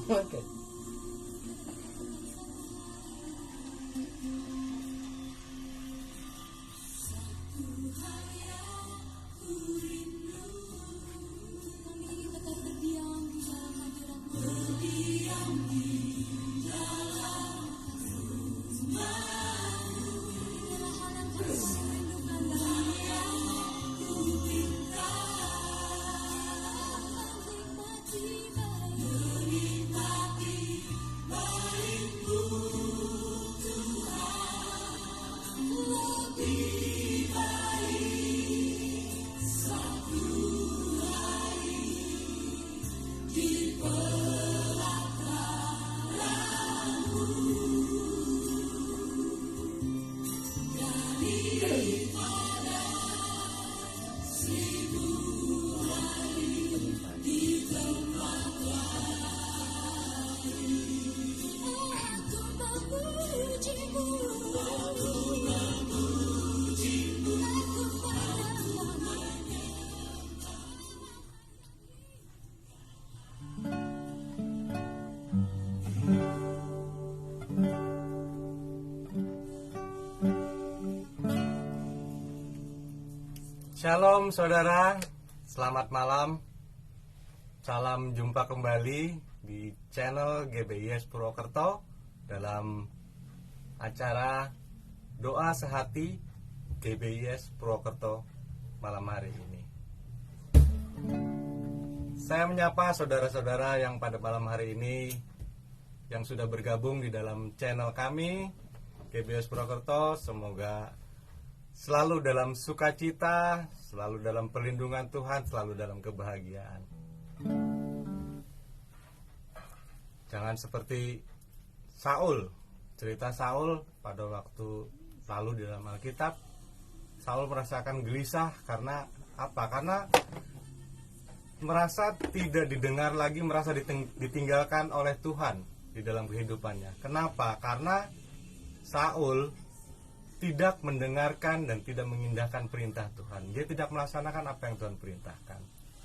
Oke. Shalom saudara, selamat malam. Salam jumpa kembali di channel GBIS Purwokerto dalam acara Doa Sehati GBIS Purwokerto malam hari ini. Saya menyapa saudara-saudara yang pada malam hari ini yang sudah bergabung di dalam channel kami GBIS Purwokerto. Semoga selalu dalam sukacita, selalu dalam perlindungan Tuhan, selalu dalam kebahagiaan. Jangan seperti Saul. Cerita Saul pada waktu lalu di dalam Alkitab, Saul merasakan gelisah karena apa? Karena merasa tidak didengar lagi, merasa ditinggalkan oleh Tuhan di dalam kehidupannya. Kenapa? Karena Saul tidak mendengarkan dan tidak mengindahkan perintah Tuhan. Dia tidak melaksanakan apa yang Tuhan perintahkan.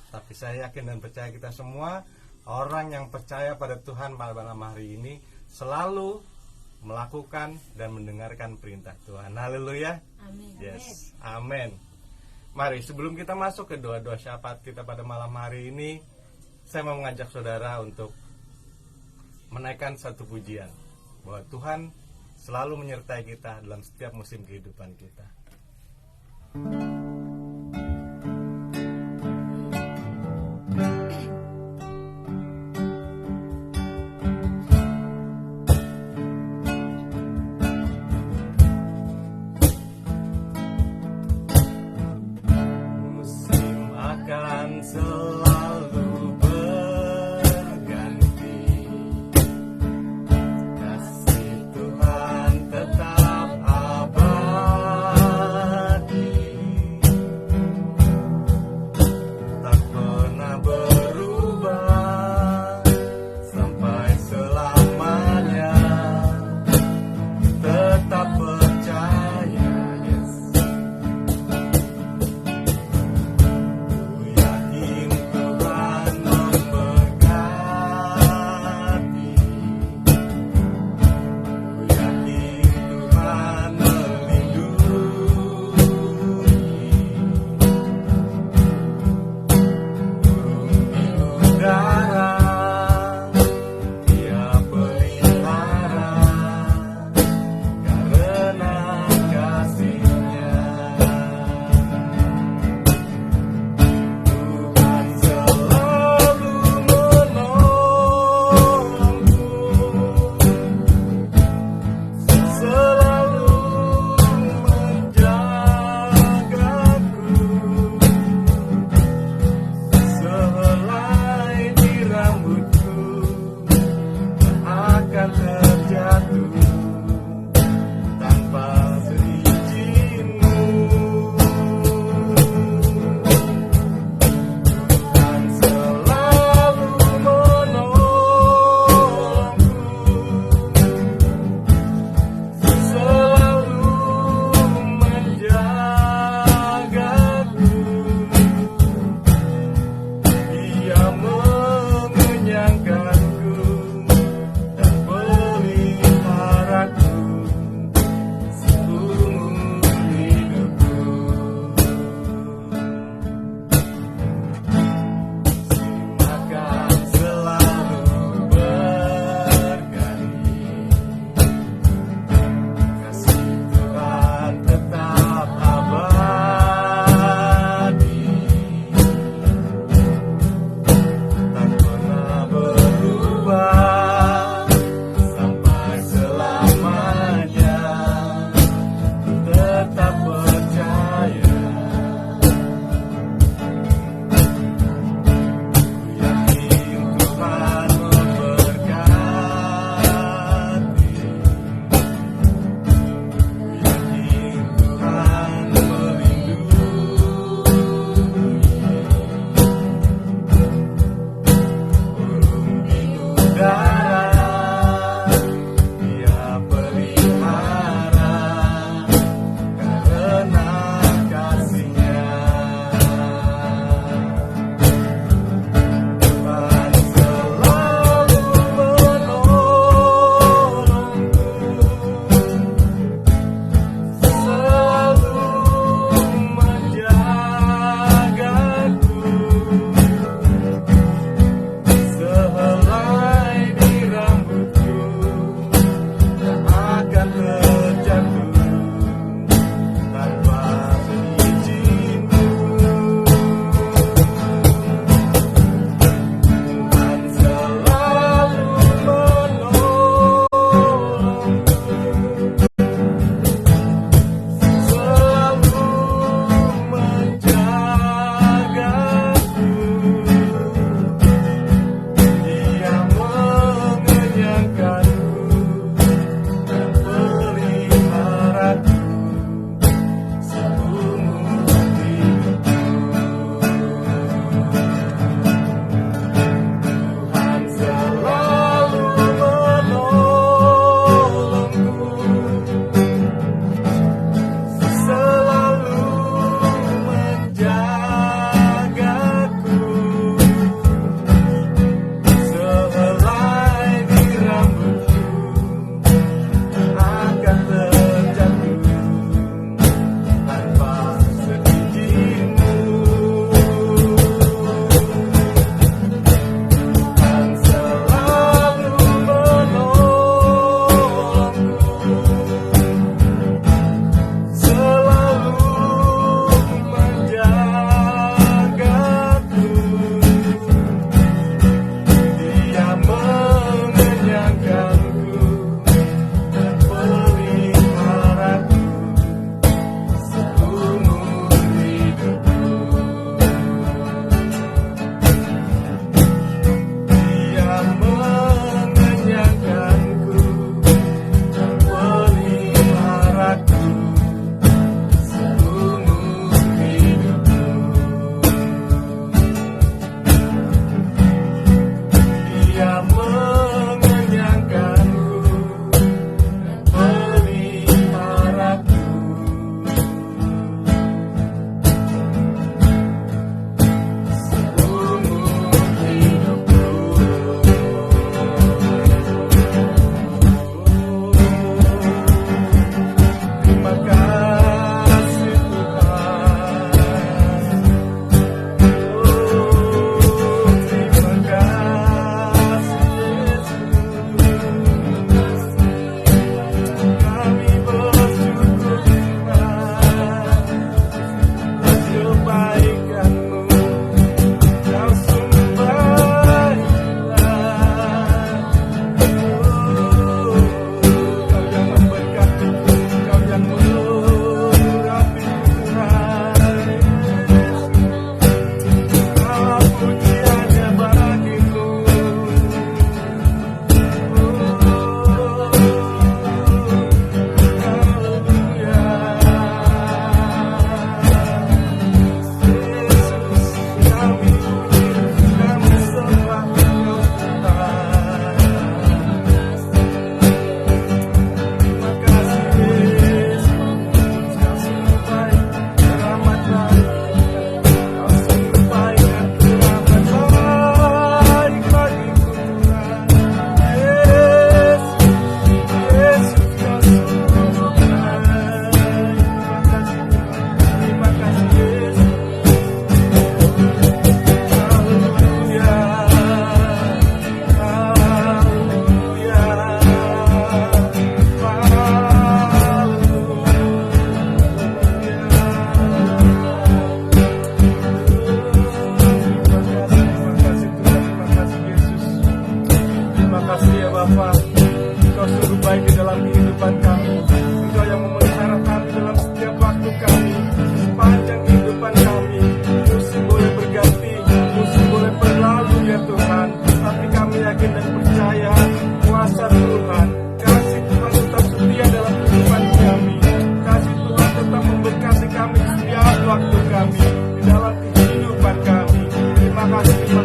Tapi saya yakin dan percaya kita semua, orang yang percaya pada Tuhan pada malam hari ini selalu melakukan dan mendengarkan perintah Tuhan. Haleluya. Amin. Yes. Amin. Mari sebelum kita masuk ke doa-doa syafaat kita pada malam hari ini, saya mau mengajak saudara untuk menaikkan satu pujian bahwa Tuhan selalu menyertai kita dalam setiap musim kehidupan kita. Musim akan selalu berganti, kasih Tuhan tetap abadi, tak pernah berubah sampai selamanya. Tetap percaya, yes. Ku yakin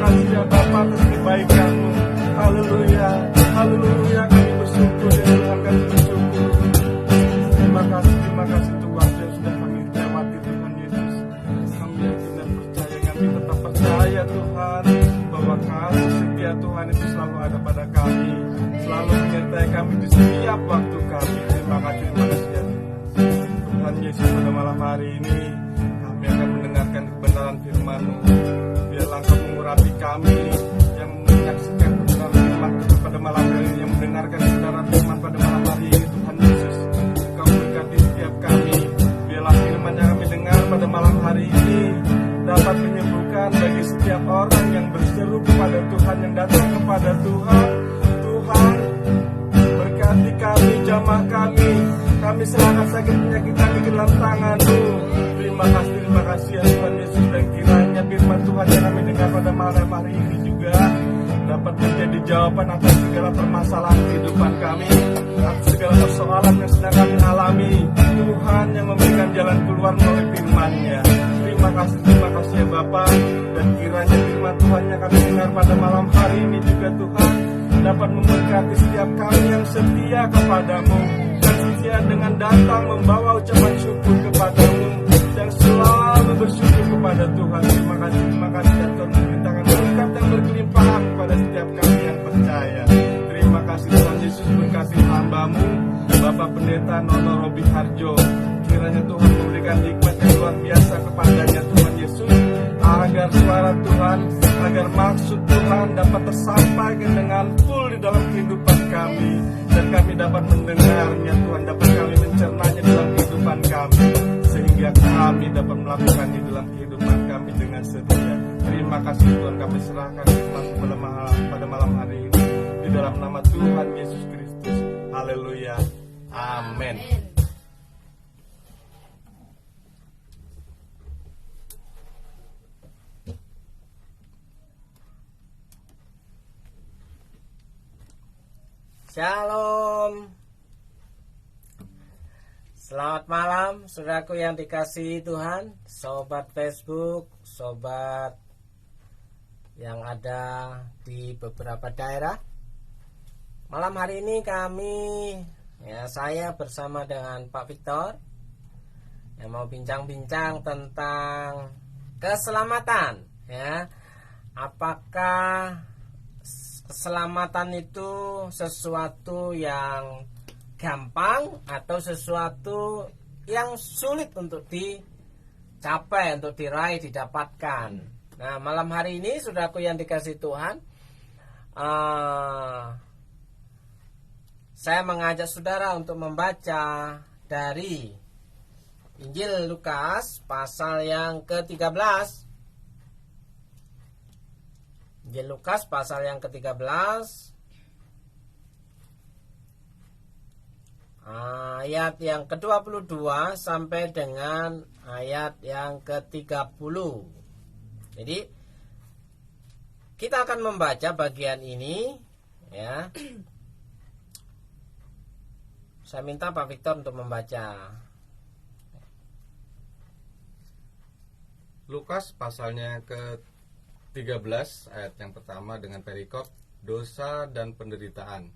kasih ya Bapa atas kebaikan-Mu. Haleluya, haleluya, kami bersyukur ya Tuhan, kami bersyukur. Terima kasih untuk waktu yang sudah kami lewati Tuhan Yesus. Kami yakin dan percaya, kami tetap percaya Tuhan, bahwa kasih setia Tuhan itu selalu ada pada kami, selalu menyertai kami di setiap waktu kami. Terima kasih ya Tuhan Yesus. Pada malam hari ini kami akan mendengarkan kebenaran firman-Mu. Biarlah Engkau mengurapi kami yang menyaksikan kebenaran firman pada malam hari ini, yang mendengarkan kebenaran firman pada malam hari ini. Tuhan Yesus, Engkau berkati setiap kami. Biarlah firman yang kami dengar pada malam hari ini dapat menyembuhkan bagi setiap orang yang berseru kepada Tuhan, yang datang kepada Tuhan. Tuhan, berkati kami, jamah kami. Kami serahkan sakit penyakit kami ke dalam tangan-Mu. Terima kasih ya Tuhan Yesus. Dan kiranya firman Tuhan yang kami dengar pada malam hari ini juga dapat menjadi jawaban atas segala permasalahan kehidupan kami, atas segala persoalan yang sedang kami alami. Tuhan yang memberikan jalan keluar melalui firman-Nya. Terima kasih ya Bapa. Dan kiranya firman Tuhan yang kami dengar pada malam hari ini juga Tuhan dapat memberkati setiap kami yang setia kepada-Mu, dan setia dengan datang membawa ucapan syukur kepada-Mu, dan selalu bersyukur kepada Tuhan. Terima kasih ya Tuhan, memberikan berkat yang berkelimpahan kepada setiap kami yang percaya. Terima kasih Tuhan Yesus, berkati hamba-Mu Bapak Pendeta Nono Robi Harjo. Kiranya Tuhan memberikan hikmat yang luar biasa kepadanya Tuhan Yesus, agar suara Tuhan, agar maksud Tuhan dapat tersampaikan dengan full di dalam kehidupan kami, dan kami dapat mendengarnya Tuhan, dapat kami mencernanya dalam kehidupan kami, sehingga kami dapat melakukannya dalam kehidupan kami dengan setia. Terima kasih Tuhan, kami serahkan firman pada malam hari ini di dalam nama Tuhan Yesus Kristus. Haleluya, amin. Shalom. Selamat malam saudaraku yang dikasihi Tuhan, sobat Facebook, sobat yang ada di beberapa daerah. Malam hari ini saya bersama dengan Pak Victor yang mau bincang-bincang tentang keselamatan, ya. Apakah keselamatan itu sesuatu yang gampang atau sesuatu yang sulit untuk dicapai, untuk diraih, didapatkan? Nah, malam hari ini saudaraku yang dikasihi Tuhan, saya mengajak saudara untuk membaca dari Injil Lukas pasal yang ke-13. Injil Lukas pasal yang ke-13 ayat yang ke-22 sampai dengan ayat yang ke-30. Jadi kita akan membaca bagian ini, ya. Saya minta Pak Victor untuk membaca. Lukas pasalnya ke-13 ayat yang pertama dengan perikop dosa dan penderitaan.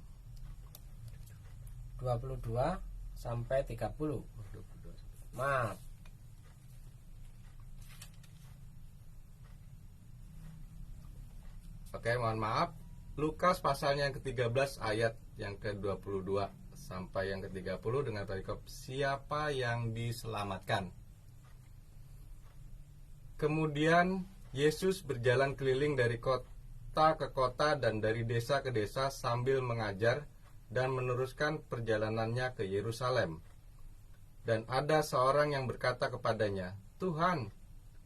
22 sampai 30. Maaf. Oke, mohon maaf. Lukas pasalnya yang ke-13 ayat yang ke-22 sampai yang ke-30 dengan perikop siapa yang diselamatkan. Kemudian Yesus berjalan keliling dari kota ke kota dan dari desa ke desa sambil mengajar dan meneruskan perjalanannya ke Yerusalem. Dan ada seorang yang berkata kepadanya, "Tuhan,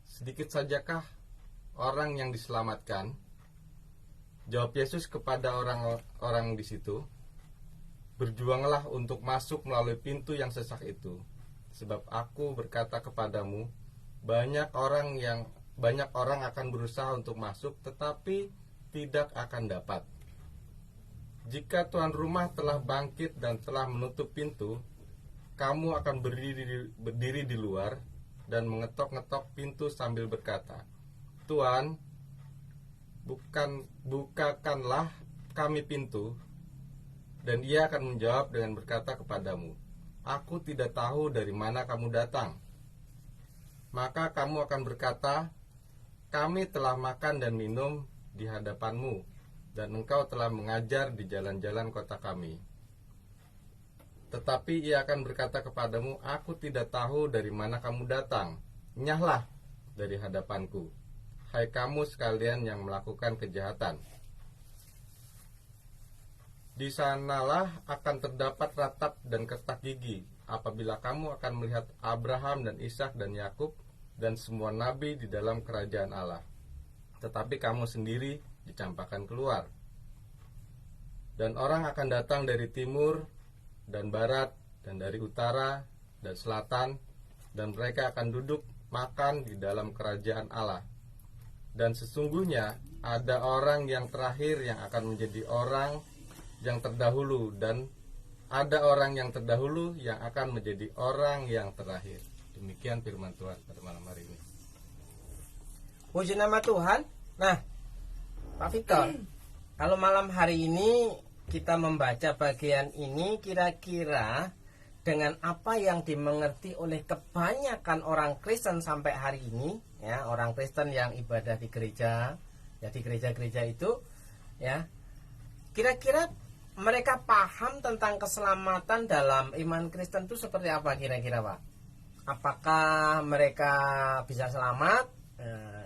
sedikit sajakah orang yang diselamatkan?" Jawab Yesus kepada orang-orang di situ, "Berjuanglah untuk masuk melalui pintu yang sesak itu, sebab aku berkata kepadamu, banyak orang akan berusaha untuk masuk, tetapi tidak akan dapat. Jika tuan rumah telah bangkit dan telah menutup pintu, kamu akan berdiri di luar dan mengetok-ngetok pintu sambil berkata, 'Tuan, bukakanlah kami pintu. Dan ia akan menjawab dengan berkata kepadamu, aku tidak tahu dari mana kamu datang. Maka kamu akan berkata, kami telah makan dan minum di hadapanmu, dan engkau telah mengajar di jalan-jalan kota kami. Tetapi ia akan berkata kepadamu, aku tidak tahu dari mana kamu datang. Nyahlah dari hadapanku, hai kamu sekalian yang melakukan kejahatan. Di sanalah akan terdapat ratap dan kertak gigi apabila kamu akan melihat Abraham dan Ishak dan Yakub dan semua nabi di dalam kerajaan Allah. Tetapi kamu sendiri dicampakkan keluar. Dan orang akan datang dari timur dan barat dan dari utara dan selatan, dan mereka akan duduk makan di dalam kerajaan Allah. Dan sesungguhnya ada orang yang terakhir yang akan menjadi orang yang terdahulu, dan ada orang yang terdahulu yang akan menjadi orang yang terakhir. Demikian firman Tuhan pada malam hari ini. Puji nama Tuhan. Nah, Pak Victor, kalau malam hari ini kita membaca bagian ini, kira-kira dengan apa yang dimengerti oleh kebanyakan orang Kristen sampai hari ini, ya, orang Kristen yang ibadah di gereja, ya, di gereja-gereja itu, ya, kira-kira mereka paham tentang keselamatan dalam iman Kristen itu seperti apa kira-kira, Pak? Apakah mereka bisa selamat?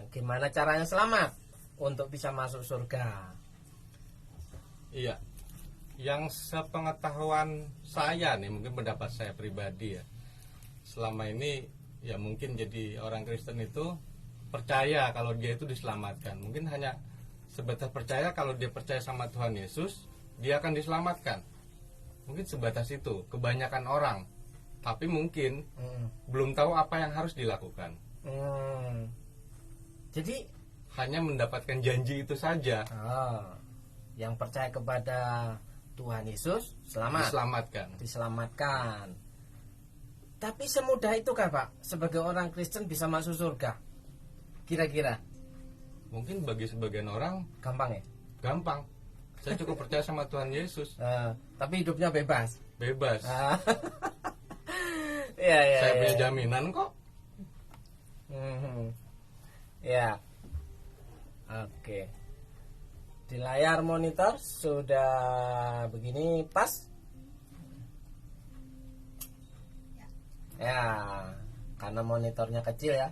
Gimana caranya selamat untuk bisa masuk surga? Iya, yang sepengetahuan saya nih, mungkin pendapat saya pribadi ya, selama ini ya mungkin jadi orang Kristen itu percaya kalau dia itu diselamatkan. Mungkin hanya sebatas percaya kalau dia percaya sama Tuhan Yesus, dia akan diselamatkan. Mungkin sebatas itu kebanyakan orang. Tapi mungkin belum tahu apa yang harus dilakukan. Jadi hanya mendapatkan janji itu saja. Yang percaya kepada Tuhan Yesus diselamatkan. Tapi semudah itu kah, Pak, sebagai orang Kristen bisa masuk surga? Kira-kira? Mungkin bagi sebagian orang gampang ya? Gampang. Saya cukup percaya sama Tuhan Yesus. Tapi hidupnya bebas. Bebas. Ya, saya punya jaminan kok. Ya. Oke. Di layar monitor sudah begini pas? Ya, karena monitornya kecil ya.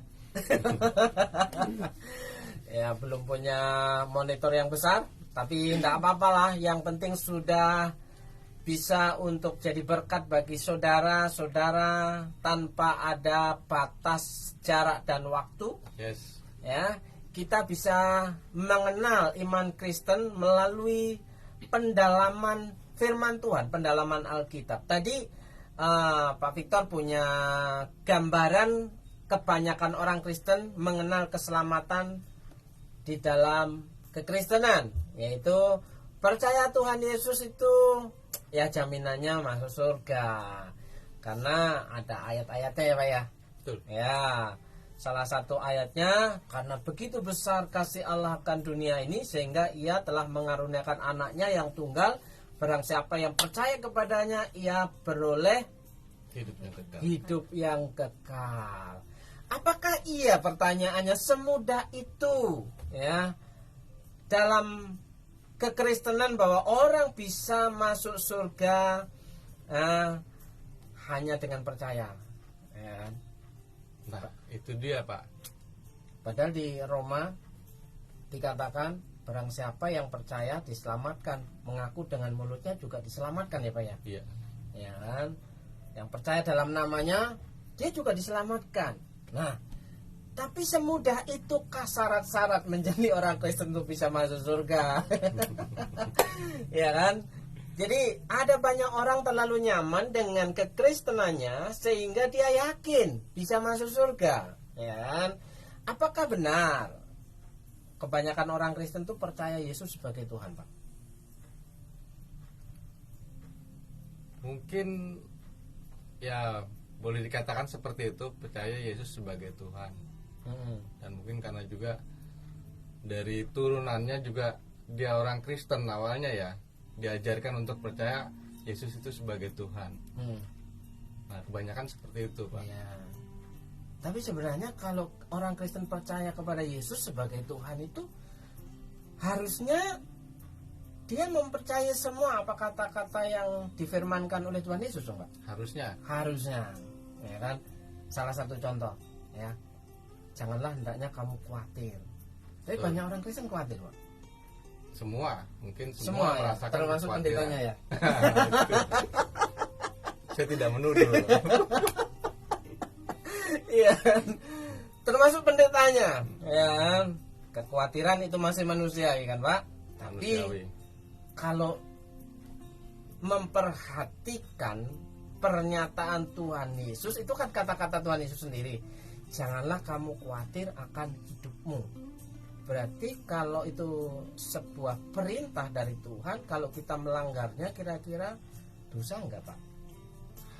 Ya, belum punya monitor yang besar, tapi tidak apa-apa lah. Yang penting sudah bisa untuk jadi berkat bagi saudara-saudara tanpa ada batas jarak dan waktu. Yes. Ya, kita bisa mengenal iman Kristen melalui pendalaman firman Tuhan, pendalaman Alkitab. Tadi Pak Victor punya gambaran kebanyakan orang Kristen mengenal keselamatan di dalam kekristenan, yaitu percaya Tuhan Yesus itu ya jaminannya masuk surga. Karena ada ayat-ayatnya ya, Pak ya. Betul. Ya, salah satu ayatnya, karena begitu besar kasih Allah akan dunia ini sehingga ia telah mengaruniakan anaknya yang tunggal, barang siapa yang percaya kepadanya ia beroleh hidup yang kekal. Apakah iya, pertanyaannya, semudah itu ya dalam kekristenan bahwa orang bisa masuk surga hanya dengan percaya ya? Nah, itu dia, Pak. Padahal di Roma dikatakan barang siapa yang percaya diselamatkan, mengaku dengan mulutnya juga diselamatkan ya, Pak ya. Iya. Ya kan? Yang percaya dalam namanya dia juga diselamatkan. Nah, tapi semudah itukah syarat-syarat menjadi orang Kristen untuk bisa masuk surga? Ya kan? Jadi ada banyak orang terlalu nyaman dengan kekristenannya sehingga dia yakin bisa masuk surga. Ya kan? Apakah benar kebanyakan orang Kristen itu percaya Yesus sebagai Tuhan, Pak? Mungkin ya boleh dikatakan seperti itu, percaya Yesus sebagai Tuhan. Dan mungkin karena juga dari turunannya juga dia orang Kristen awalnya ya, diajarkan untuk percaya Yesus itu sebagai Tuhan. Nah, kebanyakan seperti itu, Pak. Ya. Tapi sebenarnya kalau orang Kristen percaya kepada Yesus sebagai Tuhan itu harusnya dia mempercayai semua apa kata-kata yang difirmankan oleh Tuhan Yesus, dong, Pak? Harusnya, ya kan? Salah satu contoh, ya. Janganlah hendaknya kamu khawatir. Tapi Betul. banyak orang Kristen khawatir, Pak. Mungkin Semua semua ya? merasakan Termasuk kekhawatiran. pendetanya ya. Saya tidak menuduh. Iya. Termasuk pendetanya, ya kan? Kekhawatiran itu masih manusiawi kan, Pak? Tapi Manusiawi. kalau memperhatikan pernyataan Tuhan Yesus, itu kan kata-kata Tuhan Yesus sendiri. Janganlah kamu khawatir akan hidupmu. Berarti kalau itu sebuah perintah dari Tuhan, kalau kita melanggarnya kira-kira dosa enggak, Pak?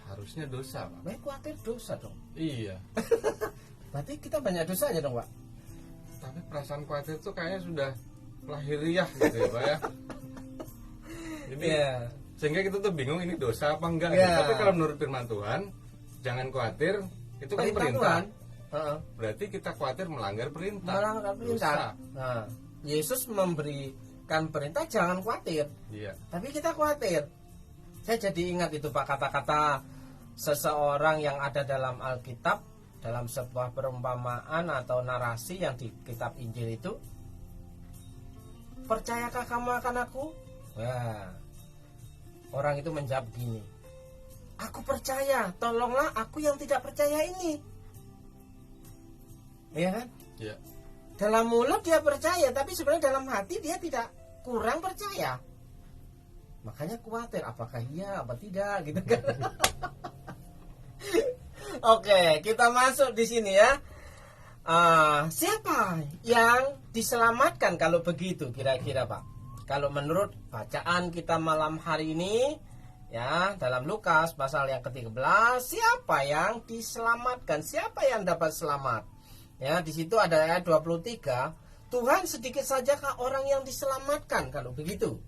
Harusnya dosa, Pak. Baik, khawatir dosa dong. Iya. Berarti kita banyak dosanya dong, Pak. Tapi perasaan khawatir itu kayaknya sudah lahiriah gitu ya, Pak ya. Jadi Iya. sehingga kita tuh bingung ini dosa apa enggak. Iya. Gitu. Tapi kalau menurut firman Tuhan, jangan khawatir, itu kan perintah. Tuhan. Heeh. Berarti kita khawatir melanggar perintah. Melanggar perintah. Dosa. Nah, Yesus memberikan perintah jangan khawatir. Iya. Tapi kita khawatir. Saya jadi ingat itu, Pak, kata-kata seseorang yang ada dalam Alkitab, dalam sebuah perumpamaan atau narasi yang di kitab Injil itu. Percayakah kamu akan aku? Wah, orang itu menjawab gini, aku percaya, tolonglah aku yang tidak percaya ini. Iya kan? Iya. Dalam mulut dia percaya, tapi sebenarnya dalam hati dia tidak, kurang percaya. Makanya khawatir, apakah iya apa tidak gitu kan. Oke, kita masuk di sini ya. Siapa yang diselamatkan kalau begitu kira-kira, Pak? Kalau menurut bacaan kita malam hari ini ya, dalam Lukas pasal yang ke-13, siapa yang diselamatkan? Siapa yang dapat selamat? Ya, di situ ada ayat 23, Tuhan sedikit sajakah orang yang diselamatkan kalau begitu?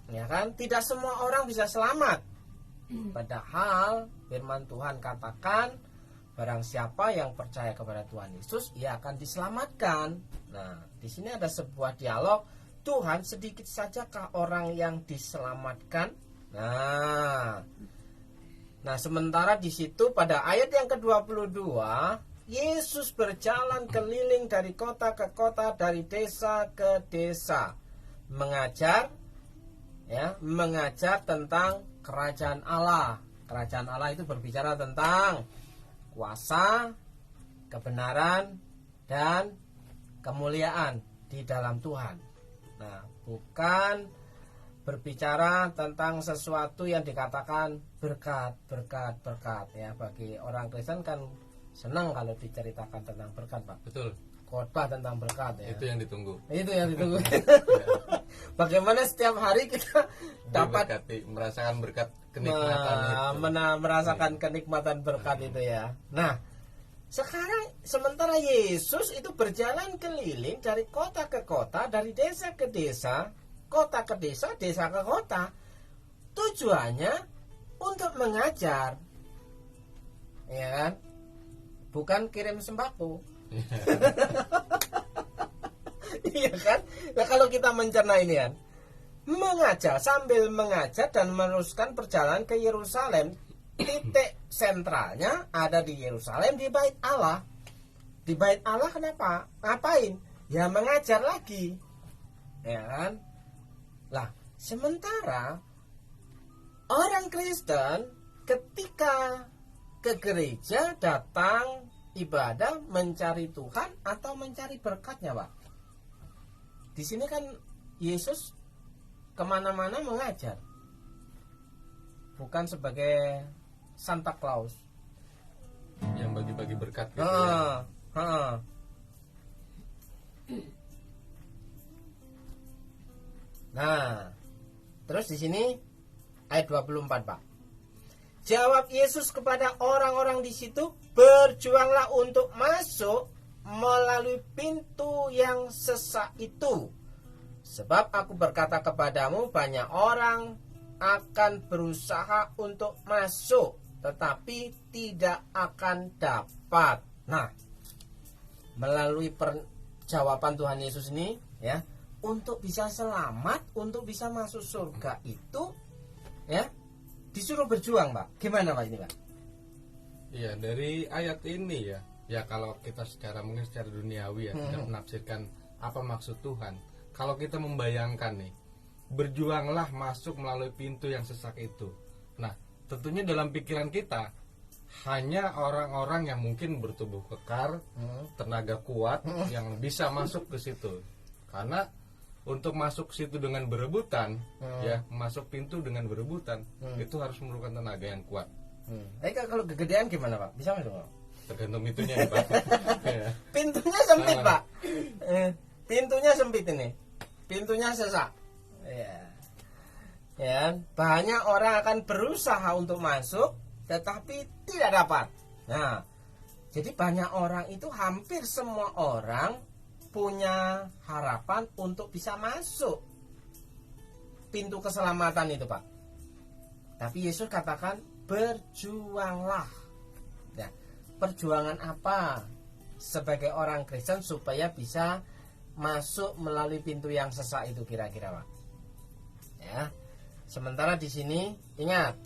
Ya kan? Tidak semua orang bisa selamat. Padahal firman Tuhan katakan barang siapa yang percaya kepada Tuhan Yesus, ia akan diselamatkan. Nah, di sini ada sebuah dialog, Tuhan sedikit sajakah orang yang diselamatkan? Nah, sementara di situ pada ayat yang ke-22, Yesus berjalan keliling dari kota ke kota, dari desa ke desa, mengajar tentang kerajaan Allah. Kerajaan Allah itu berbicara tentang kuasa, kebenaran, dan kemuliaan di dalam Tuhan. Nah, bukan berbicara tentang sesuatu yang dikatakan berkat ya. Bagi orang Kristen kan senang kalau diceritakan tentang berkat, Pak. Betul. Khotbah tentang berkat ya. Itu yang ditunggu. Itu yang ditunggu. Bagaimana setiap hari kita dapat Diberkati, merasakan berkat kenikmatan itu. merasakan kenikmatan berkat itu ya. Nah, sekarang sementara Yesus itu berjalan keliling dari kota ke kota, dari desa ke desa, kota ke desa, desa ke kota. Tujuannya untuk mengajar. Ya kan? Bukan kirim sembako. Iya kan? Nah, kalau kita mencerna ini kan, mengajar, sambil mengajar dan meneruskan perjalanan ke Yerusalem, titik sentralnya ada di Yerusalem, di Bait Allah. Di Bait Allah kenapa? Ngapain? Ya mengajar lagi. Ya kan? Lah, sementara orang Kristen ketika ke gereja datang ibadah mencari Tuhan atau mencari berkatnya, Pak. Di sini kan Yesus kemana-mana mengajar, bukan sebagai Santa Claus yang bagi-bagi berkat gitu ya. Nah, terus di sini ayat 24, Pak. Jawab Yesus kepada orang-orang di situ, berjuanglah untuk masuk melalui pintu yang sesak itu. Sebab aku berkata kepadamu, banyak orang akan berusaha untuk masuk, tetapi tidak akan dapat. Nah, melalui jawaban Tuhan Yesus ini, ya, untuk bisa selamat, untuk bisa masuk surga itu, ya, disuruh berjuang, Pak. Gimana, Pak, ini, Pak? Iya, dari ayat ini ya kalau kita mungkin secara duniawi tidak menafsirkan apa maksud Tuhan. Kalau kita membayangkan nih, berjuanglah masuk melalui pintu yang sesak itu. Nah, tentunya dalam pikiran kita hanya orang-orang yang mungkin bertubuh kekar, tenaga kuat yang bisa masuk ke situ. Karena untuk masuk ke situ dengan berebutan, ya, masuk pintu dengan berebutan, itu harus memerlukan tenaga yang kuat. Kalau kegedean gimana, Pak? Bisa masuk, Pak? Tergantung pintunya ya, Pak. Ya. Pintunya sempit, Pak. Pintunya sempit ini. Pintunya sesak. Ya, banyak orang akan berusaha untuk masuk, tetapi tidak dapat. Nah, jadi banyak orang itu, hampir semua orang punya harapan untuk bisa masuk pintu keselamatan itu, Pak. Tapi Yesus katakan, berjuanglah. Ya, perjuangan apa sebagai orang Kristen supaya bisa masuk melalui pintu yang sesak itu kira-kira, Pak? Ya. Sementara di sini ingat,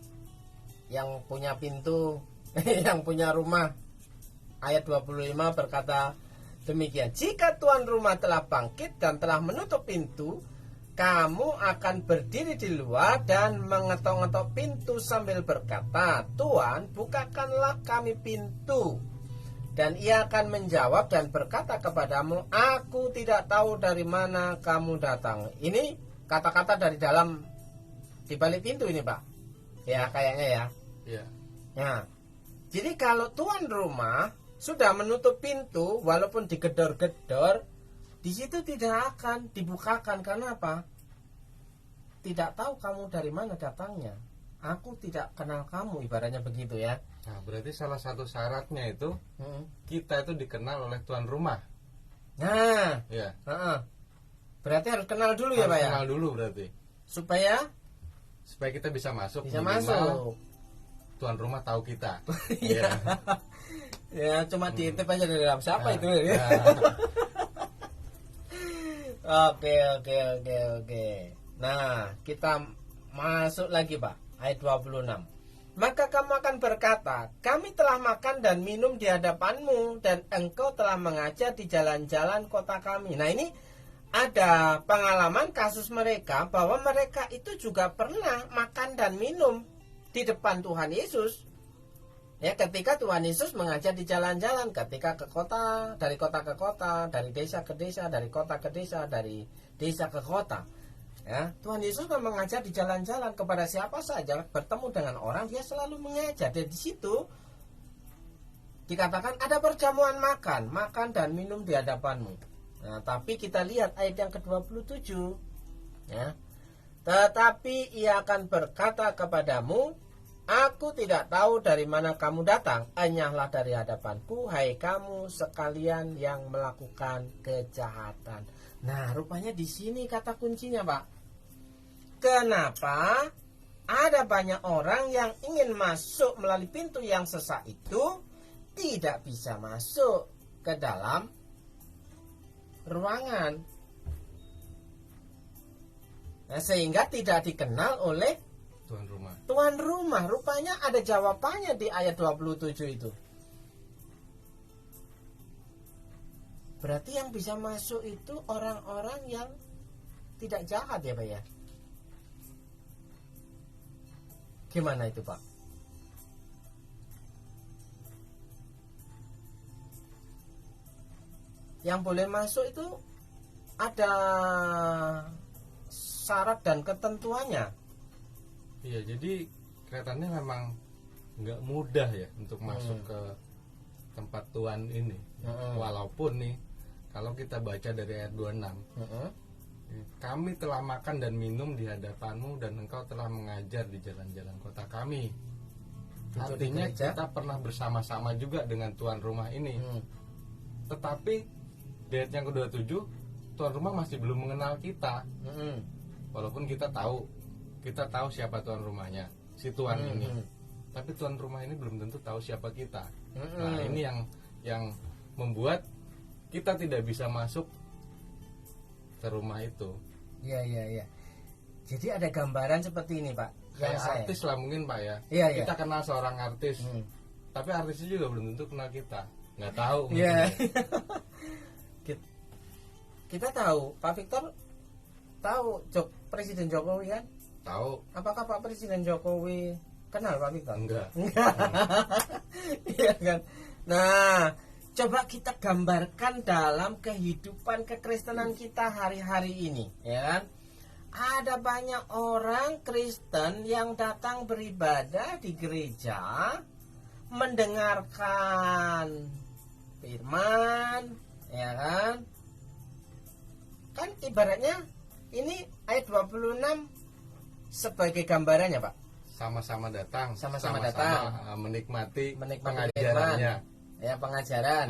yang punya pintu, yang punya rumah, ayat 25 berkata demikian, jika tuan rumah telah bangkit dan telah menutup pintu, kamu akan berdiri di luar dan mengetok-ngetok pintu sambil berkata, Tuan, bukakanlah kami pintu. Dan ia akan menjawab dan berkata kepadamu, aku tidak tahu dari mana kamu datang. Ini kata-kata dari dalam, di balik pintu ini, Pak. Ya, kayaknya ya. Iya. Nah, jadi kalau tuan rumah sudah menutup pintu, walaupun digedor-gedor, di situ tidak akan dibukakan. Karena apa? Tidak tahu kamu dari mana datangnya. Aku tidak kenal kamu, ibaratnya begitu ya. Nah, berarti salah satu syaratnya itu kita itu dikenal oleh tuan rumah. Nah, Ya. Berarti harus kenal dulu ya, Pak ya. Kenal dulu berarti. Supaya Kita bisa masuk. bisa minimal masuk. Tuan rumah tahu kita. Iya. Ya, cuma diintip aja dari dalam siapa itu. Ya. Oke. Nah, kita masuk lagi, Pak. Ayat 26. Maka kamu akan berkata, kami telah makan dan minum di hadapanmu, dan engkau telah mengajar di jalan-jalan kota kami. Nah, ini ada pengalaman kasus mereka, bahwa mereka itu juga pernah makan dan minum di depan Tuhan Yesus. Ya, ketika Tuhan Yesus mengajar di jalan-jalan, ketika ke kota, dari kota ke kota, dari desa ke desa, dari kota ke desa, dari desa ke kota. Ya, Tuhan Yesus kan mengajar di jalan-jalan kepada siapa saja, bertemu dengan orang, dia selalu mengajar. Dan di situ dikatakan ada perjamuan makan dan minum di hadapanmu. Nah, tapi kita lihat ayat yang ke-27. Ya. Tetapi ia akan berkata kepadamu, aku tidak tahu dari mana kamu datang, enyahlah dari hadapanku, hai kamu sekalian yang melakukan kejahatan. Nah, rupanya di sini kata kuncinya, Pak. Kenapa ada banyak orang yang ingin masuk melalui pintu yang sesak itu, tidak bisa masuk ke dalam ruangan. Nah, sehingga tidak dikenal oleh Tuan rumah. tuan rumah. Rupanya ada jawabannya di ayat 27 itu. Berarti yang bisa masuk itu orang-orang yang tidak jahat ya, Pak ya? Gimana itu, Pak? Yang boleh masuk itu ada syarat dan ketentuannya. Iya, jadi kelihatannya memang nggak mudah ya untuk masuk ke tempat Tuhan ini. Walaupun nih, kalau kita baca dari ayat 26, kami telah makan dan minum di hadapanmu, dan engkau telah mengajar di jalan-jalan kota kami. Artinya kita pernah bersama-sama juga dengan tuan rumah ini. Tetapi di ayat yang ke-27 tuan rumah masih belum mengenal kita. Walaupun kita tahu siapa tuan rumahnya, si tuan ini. Tapi tuan rumah ini belum tentu tahu siapa kita. Nah, ini yang membuat kita tidak bisa masuk ke rumah itu. Iya. Jadi ada gambaran seperti ini, Pak. Kayak artis lah mungkin, Pak ya. Iya. Kita kenal seorang artis. Tapi artisnya juga belum tentu kenal kita. Nggak tahu mungkin. Iya. Ya. Kita tahu, Pak Victor tahu Presiden Jokowi kan? Tahu. Apakah Pak Presiden Jokowi kenal Pak Victor? Enggak. Iya kan? Nah, coba kita gambarkan dalam kehidupan kekristenan kita hari-hari ini, ya kan? Ada banyak orang Kristen yang datang beribadah di gereja, mendengarkan firman, ya kan? Kan ibaratnya ini ayat 26 sebagai gambarannya, Pak. Sama-sama datang, Sama-sama datang. menikmati firman. pengajarannya. Ya, pengajaran.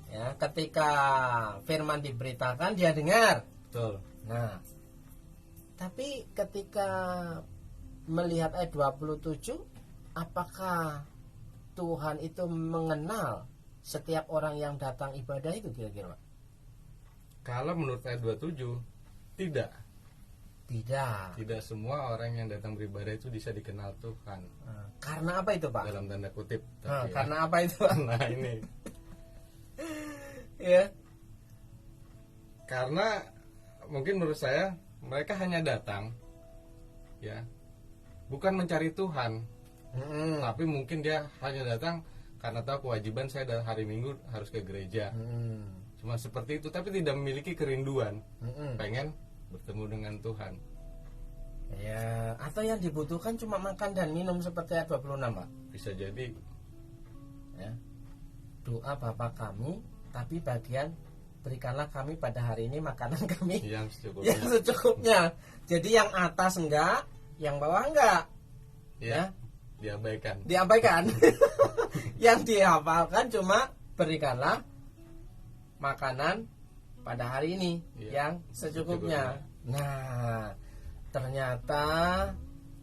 Ya, ketika firman diberitakan dia dengar. Betul. Nah, tapi ketika melihat ayat 27, apakah Tuhan itu mengenal setiap orang yang datang ibadah itu kira-kira, Pak? Kalau menurut ayat 27, tidak. Tidak semua orang yang datang beribadah itu bisa dikenal Tuhan. Karena apa itu, Pak? Dalam tanda kutip. Tapi ya. Karena apa itu, Pak? Nah, ini. Ya. Karena mungkin menurut saya mereka hanya datang, ya, bukan mencari Tuhan, tapi mungkin dia hanya datang karena tahu kewajiban saya hari Minggu harus ke gereja. Cuma seperti itu, tapi tidak memiliki kerinduan pengen bertemu dengan Tuhan. Ya, atau yang dibutuhkan cuma makan dan minum seperti ayat 26, Pak. Bisa jadi. Ya. Doa Bapa kami, tapi bagian berikanlah kami pada hari ini makanan kami yang secukupnya. Yang secukupnya. Jadi yang atas enggak, yang bawah enggak. Ya. Diabaikan. Yang dihafalkan cuma berikanlah makanan pada hari ini yang secukupnya. Nah, ternyata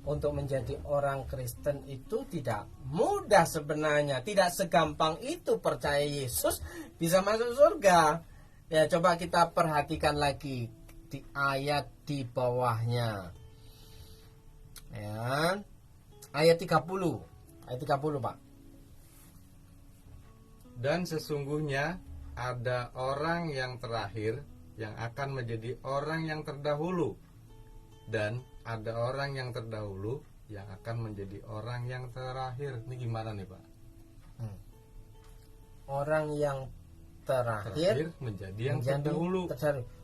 untuk menjadi orang Kristen itu tidak mudah sebenarnya. Tidak segampang itu percaya Yesus bisa masuk surga. Ya, coba kita perhatikan lagi di ayat di bawahnya. Ya. Ayat 30. Ayat 30, Pak. Dan sesungguhnya ada orang yang terakhir yang akan menjadi orang yang terdahulu, dan ada orang yang terdahulu yang akan menjadi orang yang terakhir. Ini gimana nih, Pak? Orang yang terakhir menjadi yang terdahulu.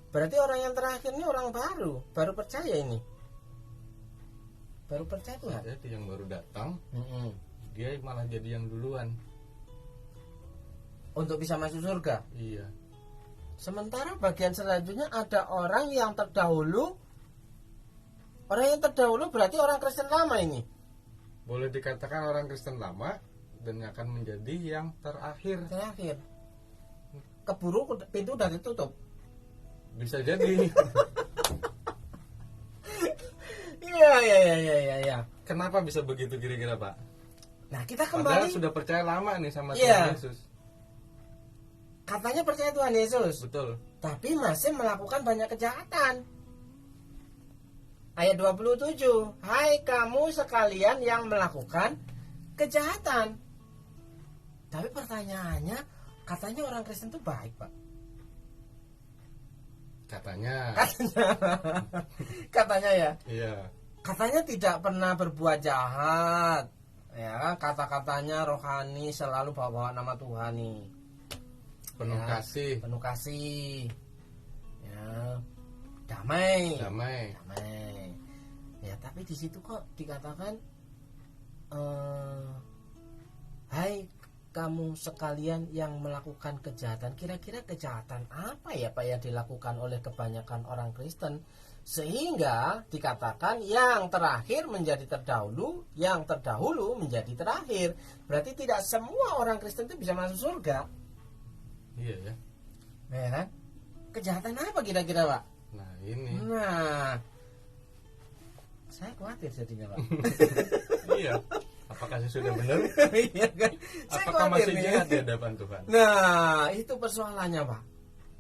Berarti orang yang terakhir ini orang baru percaya ini. Baru percaya Tuhan. Jadi yang baru datang, dia malah jadi yang duluan. Untuk bisa masuk surga. Iya. Sementara bagian selanjutnya ada orang yang terdahulu. Orang yang terdahulu berarti orang Kristen lama ini. Boleh dikatakan orang Kristen lama dan akan menjadi yang terakhir. Keburu pintu udah ditutup. Bisa jadi. Iya. Kenapa bisa begitu kira-kira, Pak? Nah, kita Padahal kembali. sudah percaya lama nih sama Tuhan Yesus. Katanya percaya Tuhan Yesus. Betul. Tapi masih melakukan banyak kejahatan. Ayat 27. Hai kamu sekalian yang melakukan kejahatan. Tapi pertanyaannya, katanya orang Kristen itu baik, Pak. Katanya ya. Iya. Katanya tidak pernah berbuat jahat. Ya kan, kata-katanya rohani, selalu bawa nama Tuhan nih. Penuh kasih. Ya. Damai. Ya, tapi di situ kok dikatakan hai kamu sekalian yang melakukan kejahatan. Kira-kira kejahatan apa ya Pak yang dilakukan oleh kebanyakan orang Kristen, sehingga dikatakan yang terakhir menjadi terdahulu, yang terdahulu menjadi terakhir. Berarti tidak semua orang Kristen itu bisa masuk surga. Iya ya. Ya kan? Kejahatan apa kira-kira Pak? Nah ini. Nah, saya khawatir jadinya Pak. Iya. Apakah saya sudah benar? Iya kan? Saya Apakah khawatir masih nih. jahat di hadapan Tuhan? Nah, itu persoalannya Pak.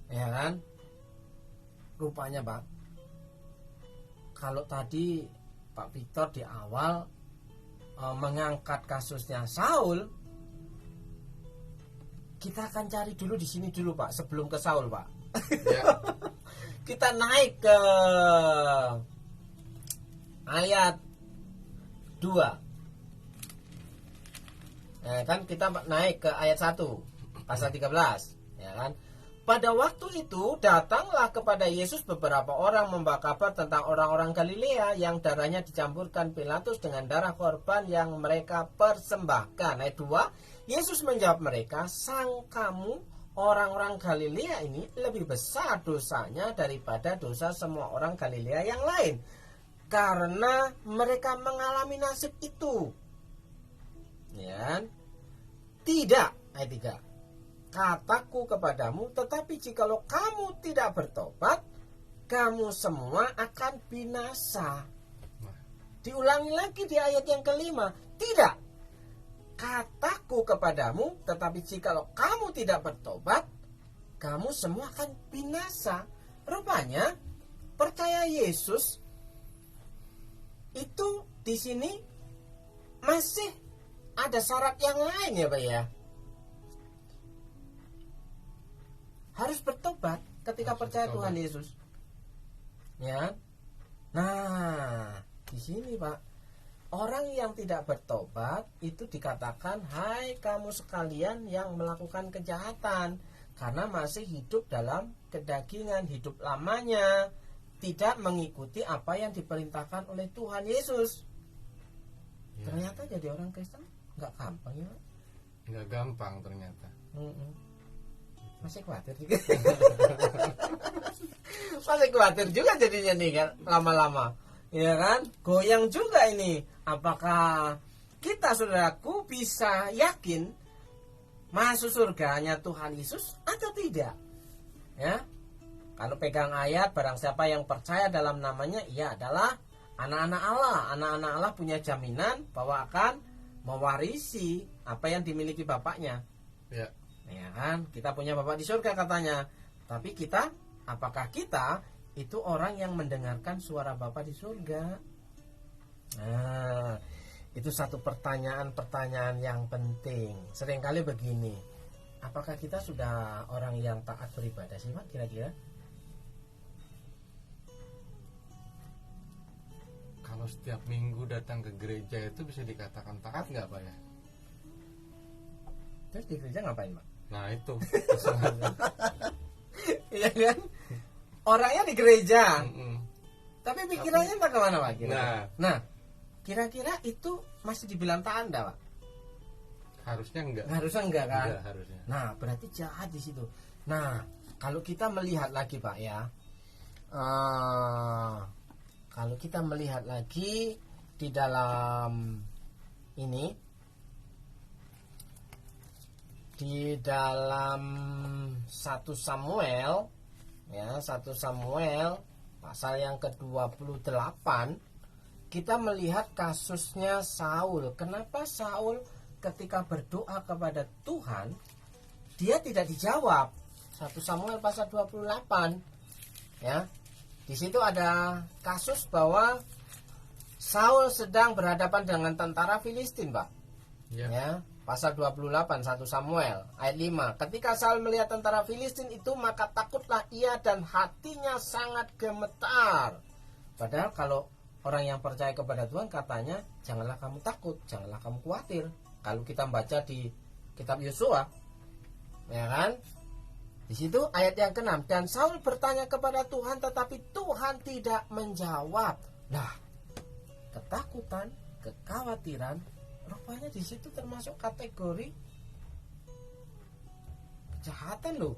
Ya kan? Rupanya Pak, kalau tadi Pak Victor di awal mengangkat kasusnya Saul, kita akan cari dulu di sini dulu Pak, sebelum ke Saul Pak. Ya. Kita naik ke ayat 2. Ya kan, kita naik ke ayat 1 pasal 13, ya kan. Pada waktu itu datanglah kepada Yesus beberapa orang membawa kabar tentang orang-orang Galilea yang darahnya dicampurkan Pilatus dengan darah korban yang mereka persembahkan. Ayat 2, Yesus menjawab mereka, "Sangkamu orang-orang Galilea ini lebih besar dosanya daripada dosa semua orang Galilea yang lain, karena mereka mengalami nasib itu." Ya. Tidak, ayat 3. Kataku kepadamu, tetapi jikalau kamu tidak bertobat, kamu semua akan binasa. Diulangi lagi di ayat yang kelima. Tidak. Kataku kepadamu, tetapi jikalau kamu tidak bertobat, kamu semua akan binasa. Rupanya percaya Yesus itu di sini masih ada syarat yang lain ya Pak ya. Harus bertobat ketika percaya Tuhan Yesus. Ya. Nah, di sini Pak, orang yang tidak bertobat itu dikatakan, "Hai kamu sekalian yang melakukan kejahatan," karena masih hidup dalam kedagingan, hidup lamanya, tidak mengikuti apa yang diperintahkan oleh Tuhan Yesus. Ya. Ternyata jadi orang Kristen nggak gampang ya Pak. Nggak gampang ternyata. Masih khawatir juga. Masih khawatir juga jadinya nih kan, lama-lama. Ya kan? Goyang juga ini. Apakah kita saudaraku bisa yakin masuk surganya Tuhan Yesus atau tidak? Ya. Kalau pegang ayat, barang siapa yang percaya dalam namanya, ia adalah anak-anak Allah. Anak-anak Allah punya jaminan bahwa akan mewarisi apa yang dimiliki bapaknya. Ya. Ya kan, kita punya bapak di surga katanya. Tapi kita, apakah kita itu orang yang mendengarkan suara bapak di surga? Nah, itu satu pertanyaan yang penting. Seringkali begini, apakah kita sudah orang yang taat beribadah sih Pak kira-kira? Kalau setiap minggu datang ke gereja itu bisa dikatakan taat nggak Pak ya? Terus di gereja ngapain Pak? Nah itu. Iya kan? Orangnya di gereja, Mm-mm. tapi pikirannya entah kemana Pak kira-kira. Nah. Nah, kira-kira itu masih dibilang taat enggak Pak? Harusnya enggak. Harusnya enggak kan? Enggak, harusnya. Nah, berarti jahat di situ. Nah, kalau kita melihat lagi Pak ya, kalau kita melihat lagi di dalam ini, di dalam 1 Samuel ya, 1 Samuel pasal yang ke-28, kita melihat kasusnya Saul. Kenapa Saul ketika berdoa kepada Tuhan dia tidak dijawab? 1 Samuel pasal 28 ya. Di situ ada kasus bahwa Saul sedang berhadapan dengan tentara Filistin, Pak. Ya, pasal 28 1 Samuel ayat 5. Ketika Saul melihat tentara Filistin itu, maka takutlah ia dan hatinya sangat gemetar. Padahal kalau orang yang percaya kepada Tuhan katanya, janganlah kamu takut, janganlah kamu khawatir. Kalau kita baca di kitab Yosua, ya kan? Di situ ayat yang ke-6, dan Saul bertanya kepada Tuhan, tetapi Tuhan tidak menjawab. Nah, ketakutan, kekhawatiran, rupanya di situ termasuk kategori kejahatan loh.